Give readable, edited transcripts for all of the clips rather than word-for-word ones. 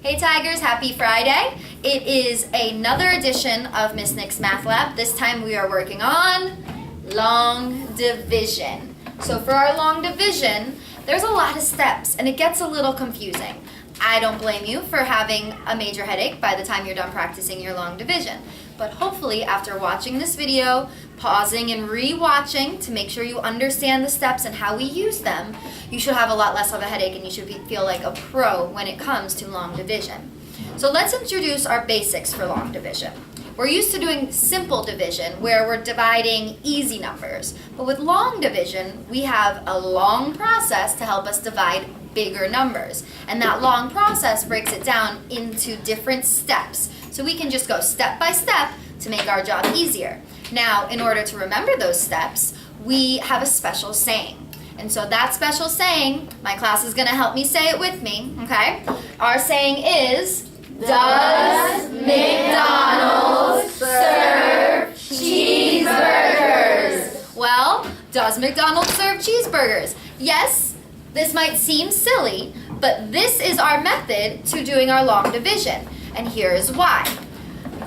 Hey Tigers, happy Friday. It is another edition of Miss Nick's Math Lab. This time we are working on long division. So for our long division, there's a lot of steps and it gets a little confusing. I don't blame you for having a major headache by the time you're done practicing your long division. But hopefully after watching this video, pausing and re-watching to make sure you understand the steps and how we use them, you should have a lot less of a headache and you should feel like a pro when it comes to long division. So let's introduce our basics for long division. We're used to doing simple division where we're dividing easy numbers. But with long division, we have a long process to help us divide bigger numbers. And that long process breaks it down into different steps. So we can just go step by step to make our job easier. Now, in order to remember those steps, we have a special saying. And so that special saying, my class is going to help me say it with me, okay? Our saying is, does McDonald's serve cheeseburgers? Well, does McDonald's serve cheeseburgers? Yes, this might seem silly, but this is our method to doing our long division. And here is why.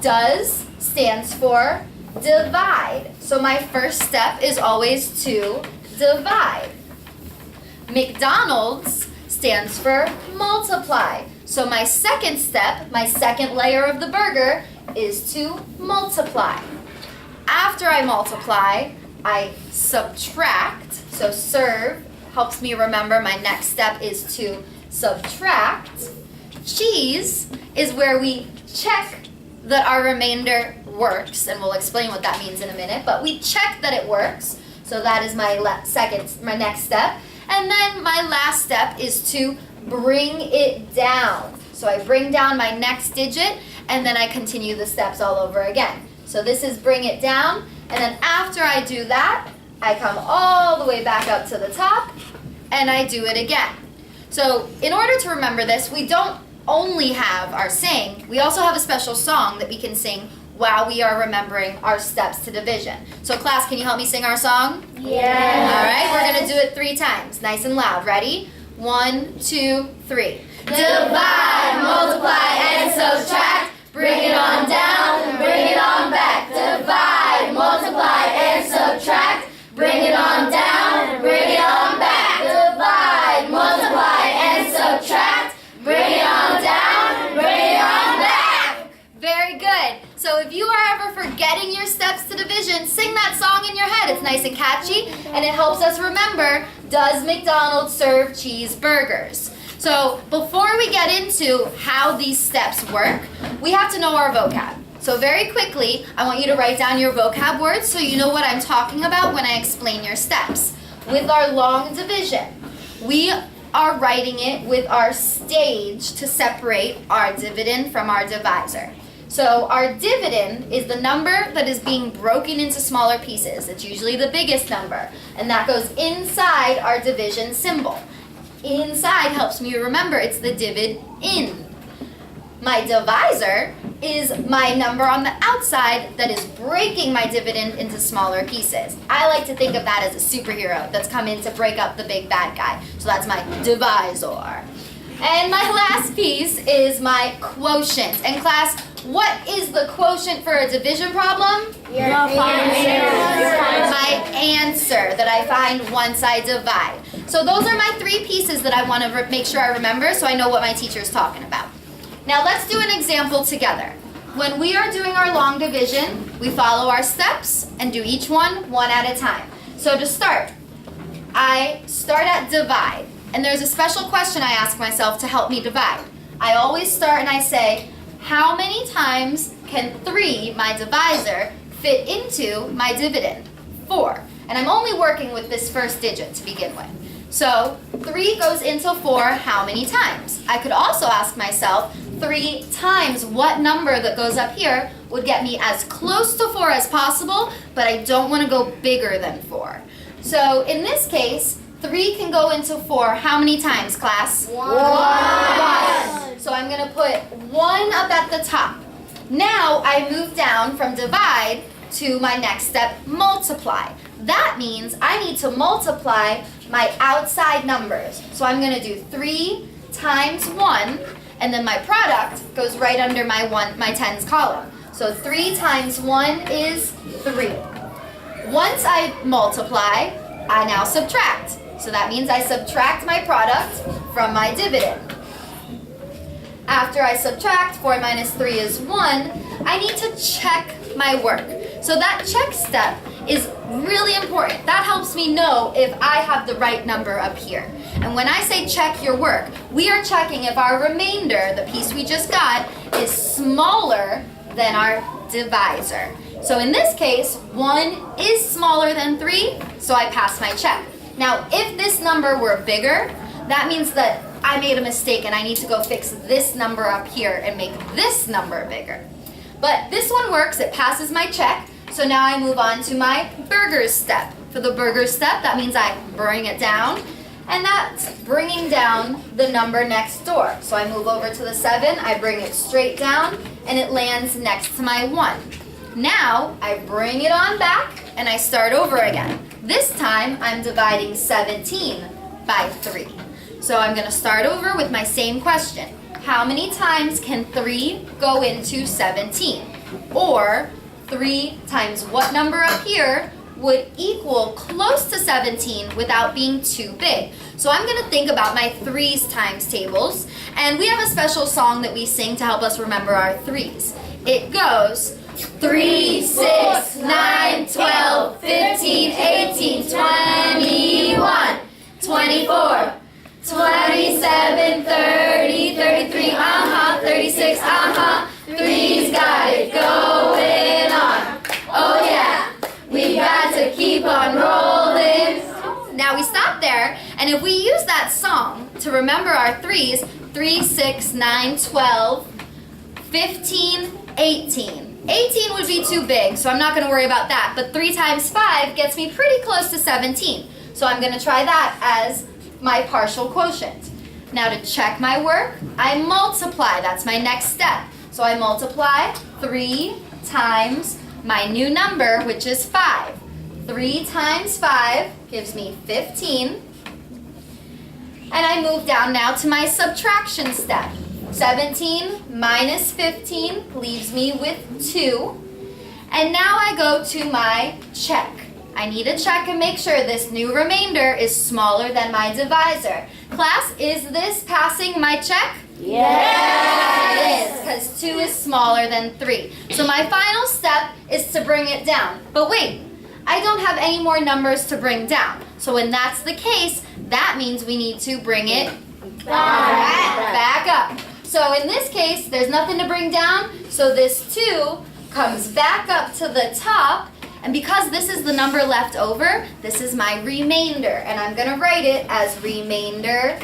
Does stands for divide. So my first step is always to divide. McDonald's stands for multiply. So my second step, my second layer of the burger, is to multiply. After I multiply, I subtract. So serve helps me remember my next step is to subtract. Cheese is where we check that our remainder works, and we'll explain what that means in a minute, but we check that it works. So that is my next step. And then my last step is to bring it down. So I bring down my next digit, and then I continue the steps all over again. So this is bring it down, and then after I do that, I come all the way back up to the top, and I do it again. So in order to remember this, we don't only have our saying, we also have a special song that we can sing while we are remembering our steps to division. So class, can you help me sing our song? Yeah. All right, we're going to do it 3 times, nice and loud. Ready? 1, 2, 3. Divide, multiply, and subtract. Bring it on down, bring it on back. Divide, multiply, and subtract. Bring it on down, bring it on back. Divide, multiply, and subtract. Bring it on down, bring it on back. Very good. So if you are ever forgetting your steps to division, sing that song in your head. It's nice and catchy, and it helps us remember, does McDonald's serve cheeseburgers? So before we get into how these steps work, we have to know our vocab. So very quickly, I want you to write down your vocab words so you know what I'm talking about when I explain your steps. With our long division, we are writing it with our stage to separate our dividend from our divisor. So our dividend is the number that is being broken into smaller pieces. It's usually the biggest number, and that goes inside our division symbol. Inside helps me remember it's the divid in. My divisor is my number on the outside that is breaking my dividend into smaller pieces. I like to think of that as a superhero that's come in to break up the big bad guy. So that's my divisor. And my last piece is my quotient. And class, what is the quotient for a division problem? Your answer. My answer that I find once I divide. So those are my 3 pieces that I want to make sure I remember so I know what my teacher is talking about. Now let's do an example together. When we are doing our long division, we follow our steps and do each one at a time. So to start, I start at divide. And there's a special question I ask myself to help me divide. I always start and I say, how many times can 3, my divisor, fit into my dividend? 4. And I'm only working with this first digit to begin with. So 3 goes into 4 how many times? I could also ask myself 3 times what number that goes up here would get me as close to 4 as possible, but I don't want to go bigger than 4. So in this case, 3 can go into 4 how many times, class? 1. So I'm going to put 1 up at the top. Now I move down from divide to my next step, multiply. That means I need to multiply my outside numbers. So I'm going to do 3 times 1, and then my product goes right under my tens column. So 3 times 1 is 3. Once I multiply, I now subtract. So that means I subtract my product from my dividend. After I subtract, 4 minus 3 is 1, I need to check my work. So that check step is really important. That helps me know if I have the right number up here. And when I say check your work, we are checking if our remainder, the piece we just got, is smaller than our divisor. So in this case, 1 is smaller than 3, so I pass my check. Now, if this number were bigger, that means that I made a mistake and I need to go fix this number up here and make this number bigger. But this one works, it passes my check, so now I move on to my burgers step. For the burgers step, that means I bring it down, and that's bringing down the number next door. So I move over to the 7, I bring it straight down, and it lands next to my 1. Now, I bring it on back, and I start over again. This time, I'm dividing 17 by 3. So I'm going to start over with my same question. How many times can 3 go into 17? Or 3 times what number up here would equal close to 17 without being too big? So I'm going to think about my 3's times tables. And we have a special song that we sing to help us remember our 3's. It goes 3, 6, 9, 12, 15, 18, 21, 24, 27, 30, 33, 36, 3's got it going on. Oh yeah, we got to keep on rolling. Now we stop there, and if we use that song to remember our 3's, 3, 6, 9, 12, 15, 18. 18 would be too big, so I'm not going to worry about that. But 3 times 5 gets me pretty close to 17. So I'm going to try that as my partial quotient. Now to check my work, I multiply. That's my next step. So I multiply 3 times my new number, which is 5. 3 times 5 gives me 15. And I move down now to my subtraction step. 17 minus 15 leaves me with 2. And now I go to my check. I need to check and make sure this new remainder is smaller than my divisor. Class, is this passing my check? Yes! It is, because 2 is smaller than 3. So my final step is to bring it down. But wait, I don't have any more numbers to bring down. So when that's the case, that means we need to bring it back up. So in this case, there's nothing to bring down, so this 2 comes back up to the top, and because this is the number left over, this is my remainder, and I'm going to write it as remainder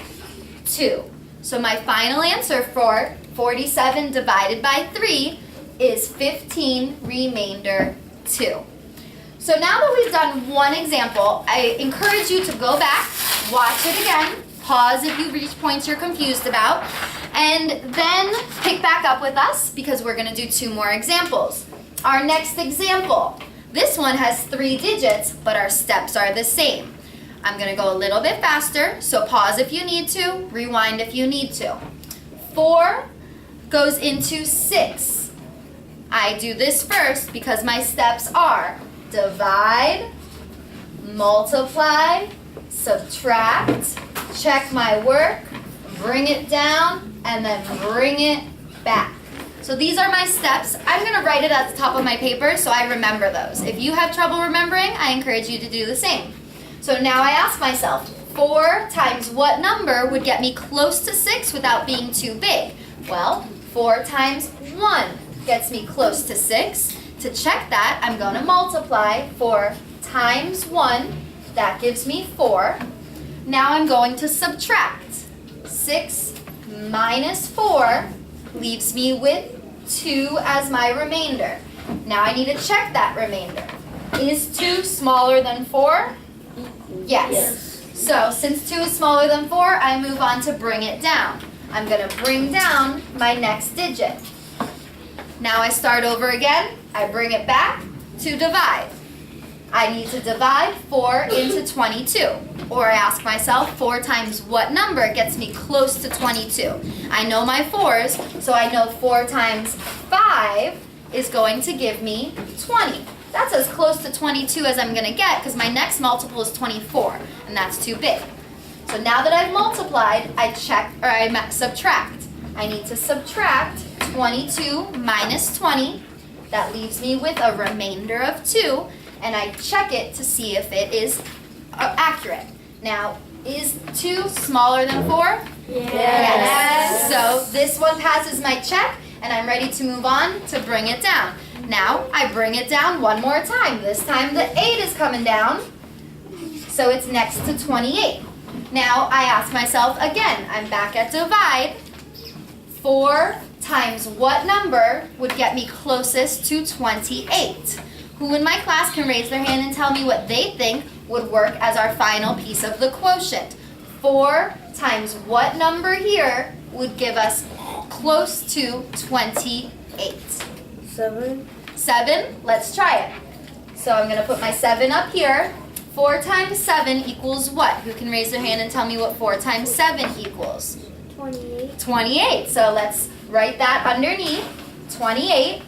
2. So my final answer for 47 divided by 3 is 15 remainder 2. So now that we've done one example, I encourage you to go back, watch it again, pause if you reach points you're confused about, and then pick back up with us because we're going to do 2 more examples. Our next example, this one has 3 digits, but our steps are the same. I'm going to go a little bit faster, so pause if you need to, rewind if you need to. 4 goes into 6. I do this first because my steps are divide, multiply, subtract, check my work, bring it down, and then bring it back. So these are my steps. I'm going to write it at the top of my paper so I remember those. If you have trouble remembering, I encourage you to do the same. So now I ask myself, 4 times what number would get me close to 6 without being too big? Well, 4 times 1 gets me close to 6. To check that, I'm going to multiply 4 times 1. That gives me 4. Now I'm going to subtract. 6 minus 4 leaves me with 2 as my remainder. Now I need to check that remainder. Is 2 smaller than 4? Yes. So since 2 is smaller than 4, I move on to bring it down. I'm going to bring down my next digit. Now I start over again. I bring it back to divide. I need to divide 4 into 22. Or I ask myself, 4 times what number gets me close to 22? I know my 4s, so I know 4 times 5 is going to give me 20. That's as close to 22 as I'm going to get because my next multiple is 24, and that's too big. So now that I've multiplied, I subtract. I need to subtract 22 minus 20. That leaves me with a remainder of 2, and I check it to see if it is accurate. Now, is 2 smaller than 4? Yes. So this one passes my check, and I'm ready to move on to bring it down. Now, I bring it down one more time. This time the 8 is coming down, so it's next to 28. Now, I ask myself again, I'm back at divide. 4 times what number would get me closest to 28? Who in my class can raise their hand and tell me what they think would work as our final piece of the quotient? 4 times what number here would give us close to 28? 7. 7? Let's try it. So I'm going to put my 7 up here. 4 times 7 equals what? Who can raise their hand and tell me what 4 times 7 equals? 28. 28. So let's write that underneath. 28.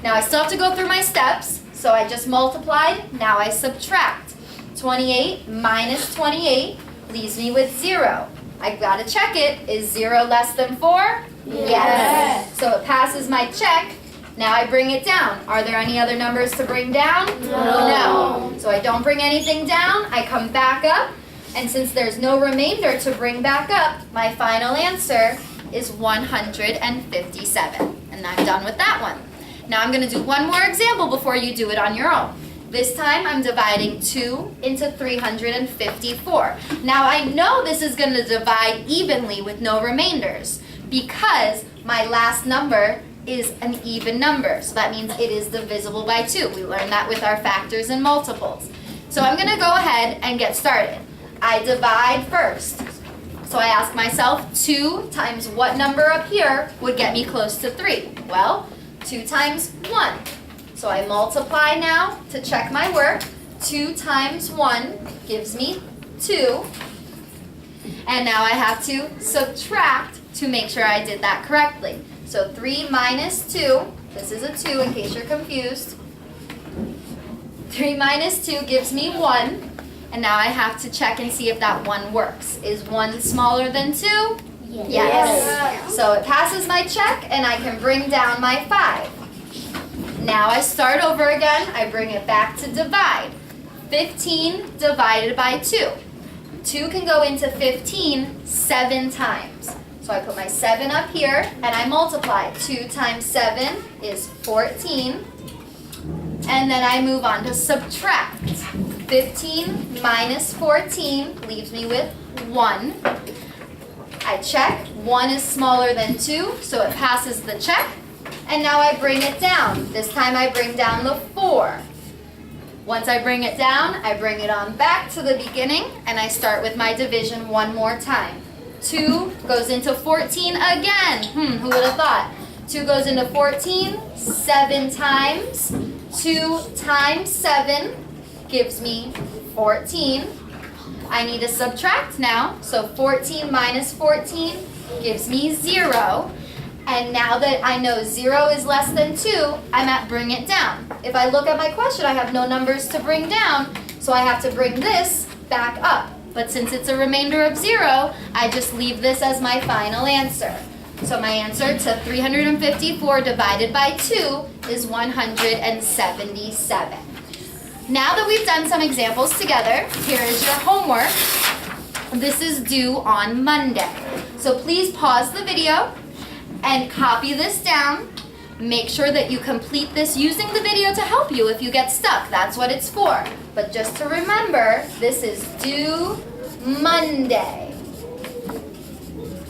Now I still have to go through my steps. So I just multiplied. Now I subtract. 28 minus 28 leaves me with 0. I've got to check it. Is 0 less than 4? Yes. So it passes my check. Now I bring it down. Are there any other numbers to bring down? No. So I don't bring anything down. I come back up. And since there's no remainder to bring back up, my final answer is 157. And I'm done with that one. Now I'm going to do one more example before you do it on your own. This time I'm dividing 2 into 354. Now I know this is going to divide evenly with no remainders because my last number is an even number. So that means it is divisible by 2. We learned that with our factors and multiples. So I'm going to go ahead and get started. I divide first. So I ask myself, 2 times what number up here would get me close to 3? Well, 2 times 1. So I multiply now to check my work. 2 times 1 gives me 2. And now I have to subtract to make sure I did that correctly. So 3 minus 2, this is a 2 in case you're confused. 3 minus 2 gives me 1. And now I have to check and see if that 1 works. Is 1 smaller than 2? Yes. So it passes my check and I can bring down my 5. Now I start over again. I bring it back to divide. 15 divided by 2. 2 can go into 15 7 times. So I put my 7 up here and I multiply. 2 times 7 is 14. And then I move on to subtract. 15 minus 14 leaves me with 1. I check. 1 is smaller than 2, so it passes the check. And now I bring it down. This time I bring down the 4. Once I bring it down, I bring it on back to the beginning, and I start with my division one more time. 2 goes into 14 again. Who would have thought? 2 goes into 14 7 times. 2 times 7 gives me 14. I need to subtract now. So 14 minus 14 gives me 0. And now that I know 0 is less than 2, I'm at bring it down. If I look at my question, I have no numbers to bring down, so I have to bring this back up. But since it's a remainder of 0, I just leave this as my final answer. So my answer to 354 divided by 2 is 177. Now that we've done some examples together, here is your homework. This is due on Monday. So please pause the video and copy this down. Make sure that you complete this using the video to help you if you get stuck. That's what it's for. But just to remember, this is due Monday.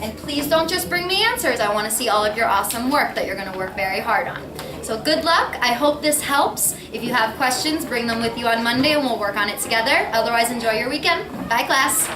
And please don't just bring me answers. I want to see all of your awesome work that you're going to work very hard on. So good luck. I hope this helps. If you have questions, bring them with you on Monday and we'll work on it together. Otherwise, enjoy your weekend. Bye, class.